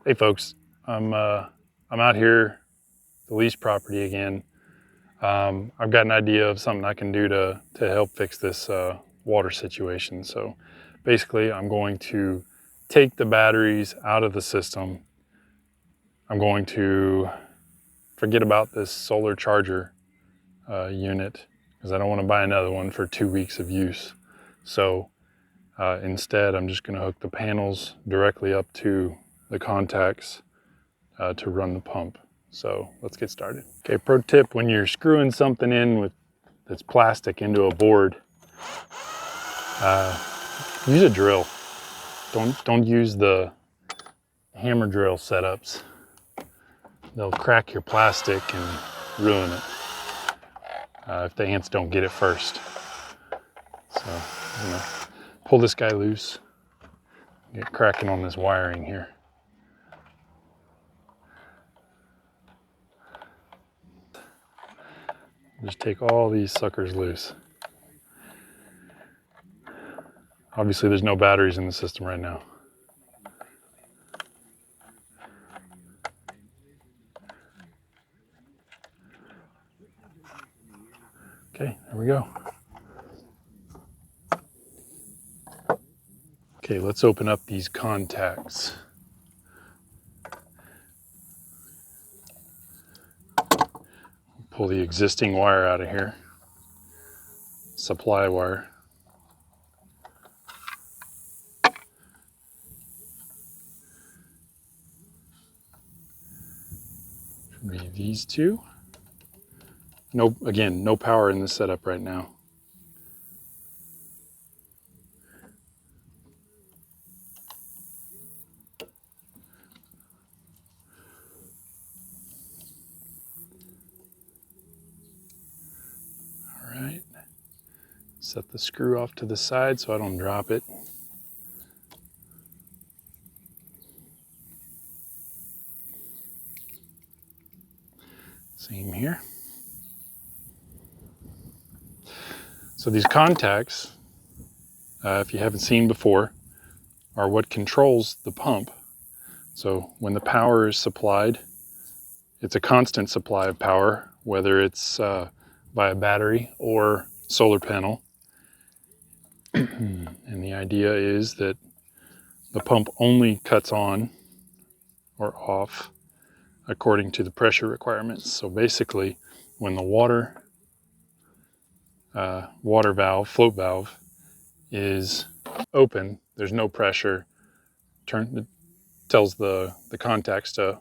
Hey folks, I'm out here at the lease property again. I've got an idea of something I can do to help fix this water situation. So basically, I'm going to take the batteries out of the system. I'm going to forget about this solar charger unit because I don't want to buy another one for 2 weeks of use. So instead, I'm just going to hook the panels directly up to the contacts to run the pump. So let's get started. Okay, pro tip, when you're screwing something in that's plastic into a board, use a drill. Don't use the hammer drill setups. They'll crack your plastic and ruin it if the ants don't get it first. So I'm gonna pull this guy loose, get cracking on this wiring here. Just take all these suckers loose. Obviously there's no batteries in the system right now. Okay, there we go. Okay, let's open up these contacts. Pull the existing wire out of here, supply wire. Should be these two. No, again, no power in this setup right now. All right, set the screw off to the side so I don't drop it. Same here. So these contacts, if you haven't seen before, are what controls the pump. So when the power is supplied, it's a constant supply of power, whether it's by a battery or solar panel. And the idea is that the pump only cuts on or off according to the pressure requirements. So basically, when the water valve, float valve, is open, there's no pressure. It tells the contacts to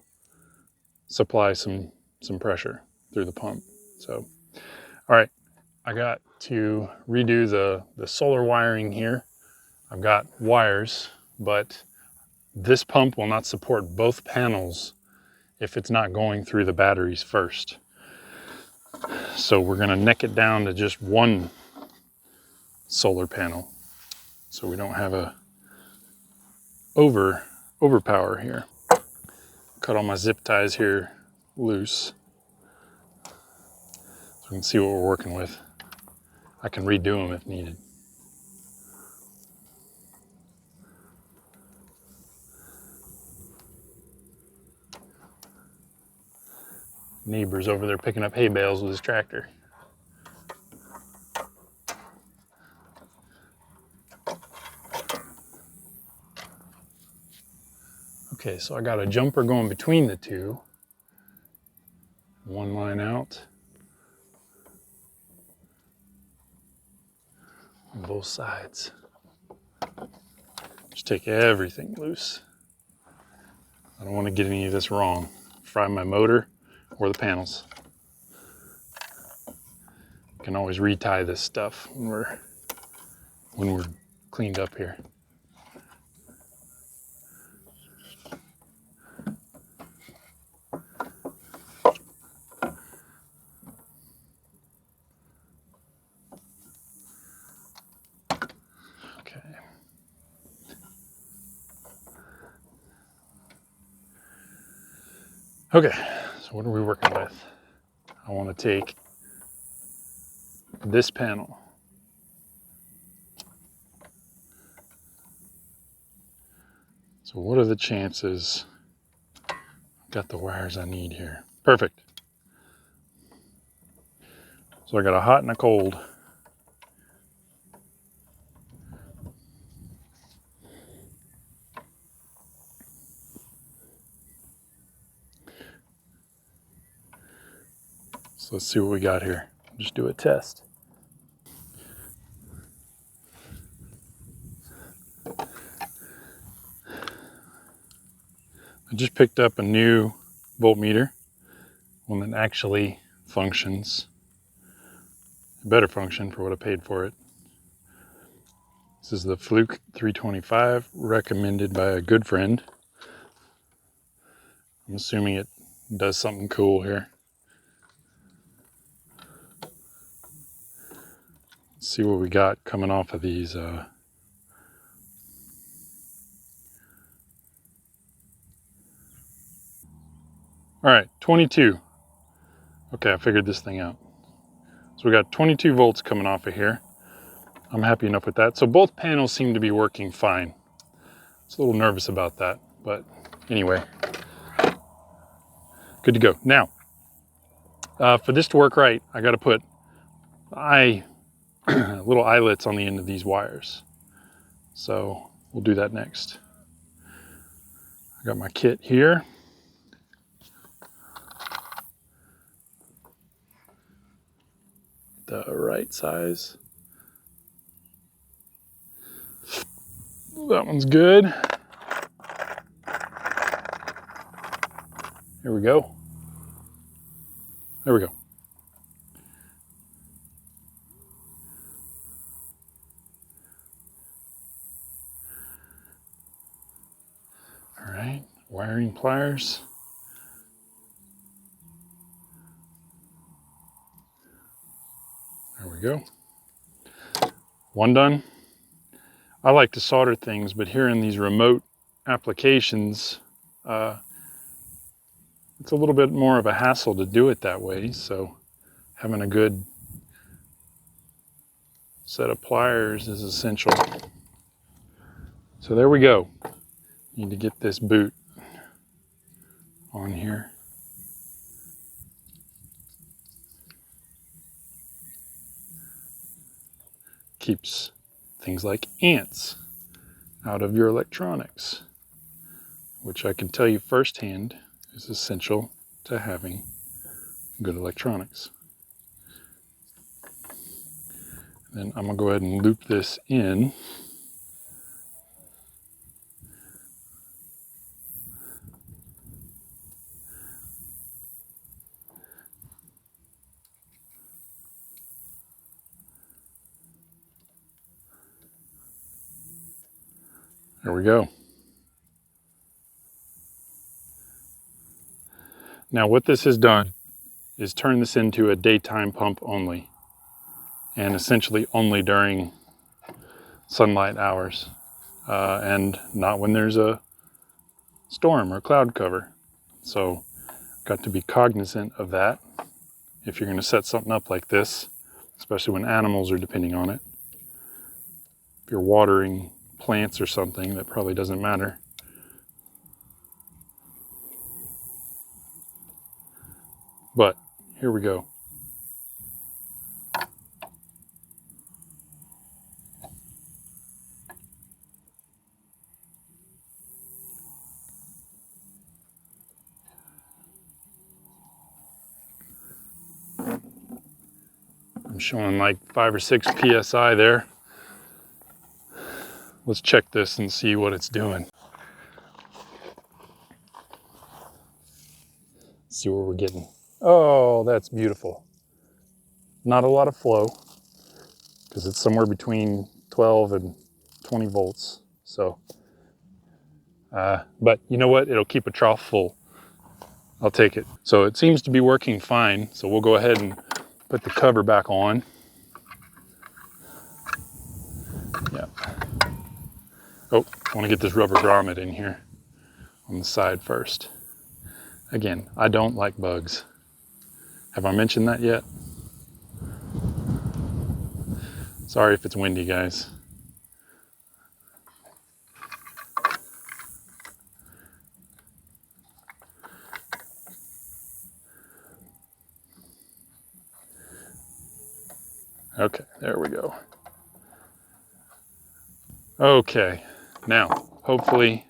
supply some pressure through the pump. So, all right, I got to redo the solar wiring here. I've got wires, but this pump will not support both panels if it's not going through the batteries first. So we're gonna neck it down to just one solar panel so we don't have a overpower here. Cut all my zip ties here loose so we can see what we're working with. I can redo them if needed. Neighbor's over there picking up hay bales with his tractor. Okay, so I got a jumper going between the two. One line out on both sides. Just take everything loose. I don't want to get any of this wrong. Fry my motor or the panels. You can always retie this stuff when we're cleaned up here. Okay. Okay, so what are we working with? I want to take this panel. So what are the chances Got the wires I need here. Perfect. So I got a hot and a cold. So let's see what we got here. Just do a test. I just picked up a new voltmeter, one that actually functions. A better function for what I paid for it. This is the Fluke 325, recommended by a good friend. I'm assuming it does something cool here. Let's see what we got coming off of these. All right, 22. Okay, I figured this thing out. So we got 22 volts coming off of here. I'm happy enough with that. So both panels seem to be working fine. I was a little nervous about that, but anyway, good to go. Now, for this to work right, I got to put little eyelets on the end of these wires. So we'll do that next. I got my kit here. The right size. That one's good. Here we go. There we go. All right, wiring pliers. There we go. One done. I like to solder things, but here in these remote applications, it's a little bit more of a hassle to do it that way. So having a good set of pliers is essential. So there we go. Need to get this boot on here. Keeps things like ants out of your electronics, which I can tell you firsthand is essential to having good electronics. Then I'm gonna go ahead and loop this in. There we go. Now what this has done is turn this into a daytime pump only, and essentially only during sunlight hours, and not when there's a storm or cloud cover. So got to be cognizant of that if you're going to set something up like this, especially when animals are depending on it. If you're watering plants or something, that probably doesn't matter. But here we go. I'm showing like 5 or 6 PSI there. Let's check this and see what it's doing. See what we're getting. Oh, that's beautiful. Not a lot of flow because it's somewhere between 12 and 20 volts. So, but you know what? It'll keep a trough full. I'll take it. So it seems to be working fine. So we'll go ahead and put the cover back on. Yeah. Oh, I want to get this rubber grommet in here on the side first. Again, I don't like bugs. Have I mentioned that yet? Sorry if it's windy, guys. Okay, there we go. Okay, now hopefully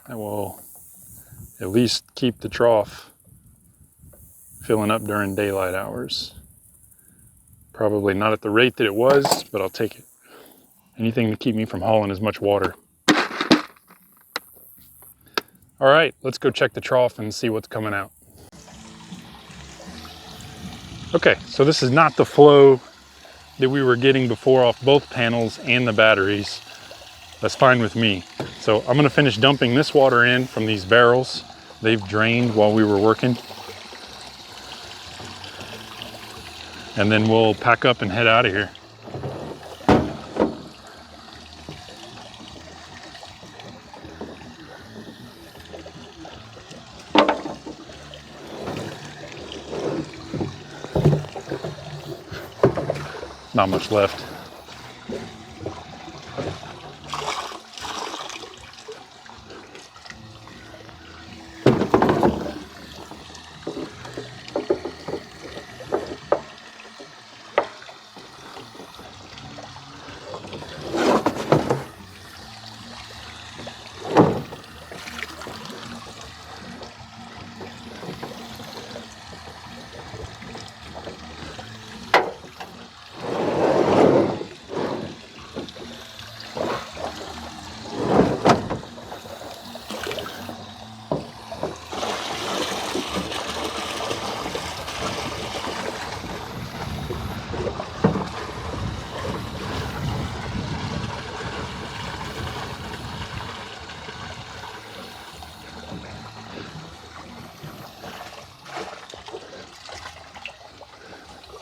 that will at least keep the trough filling up during daylight hours. Probably not at the rate that it was, but I'll take it. Anything to keep me from hauling as much water. All right, let's go check the trough and see what's coming out. Okay, so this is not the flow that we were getting before off both panels and the batteries. That's fine with me. So I'm gonna finish dumping this water in from these barrels. They've drained while we were working. And then we'll pack up and head out of here. Not much left.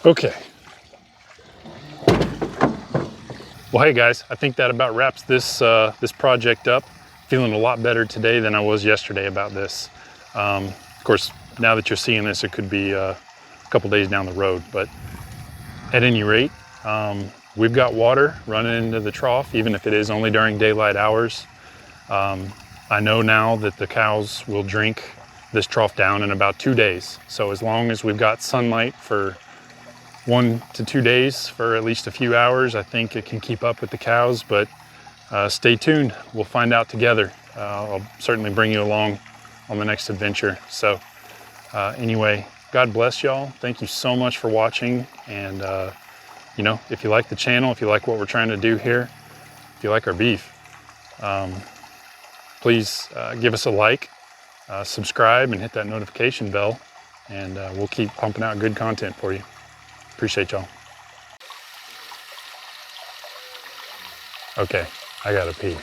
Okay. Well, hey guys, I think that about wraps this this project up. Feeling a lot better today than I was yesterday about this. Of course, now that you're seeing this, it could be a couple days down the road, but at any rate, we've got water running into the trough, even if it is only during daylight hours. I know now that the cows will drink this trough down in about 2 days. So as long as we've got sunlight for 1 to 2 days for at least a few hours, I think it can keep up with the cows, but stay tuned. We'll find out together. I'll certainly bring you along on the next adventure. So anyway, God bless y'all. Thank you so much for watching. And you know, if you like the channel, if you like what we're trying to do here, if you like our beef, please give us a like, subscribe, and hit that notification bell, and we'll keep pumping out good content for you. Appreciate y'all. Okay, I gotta pee.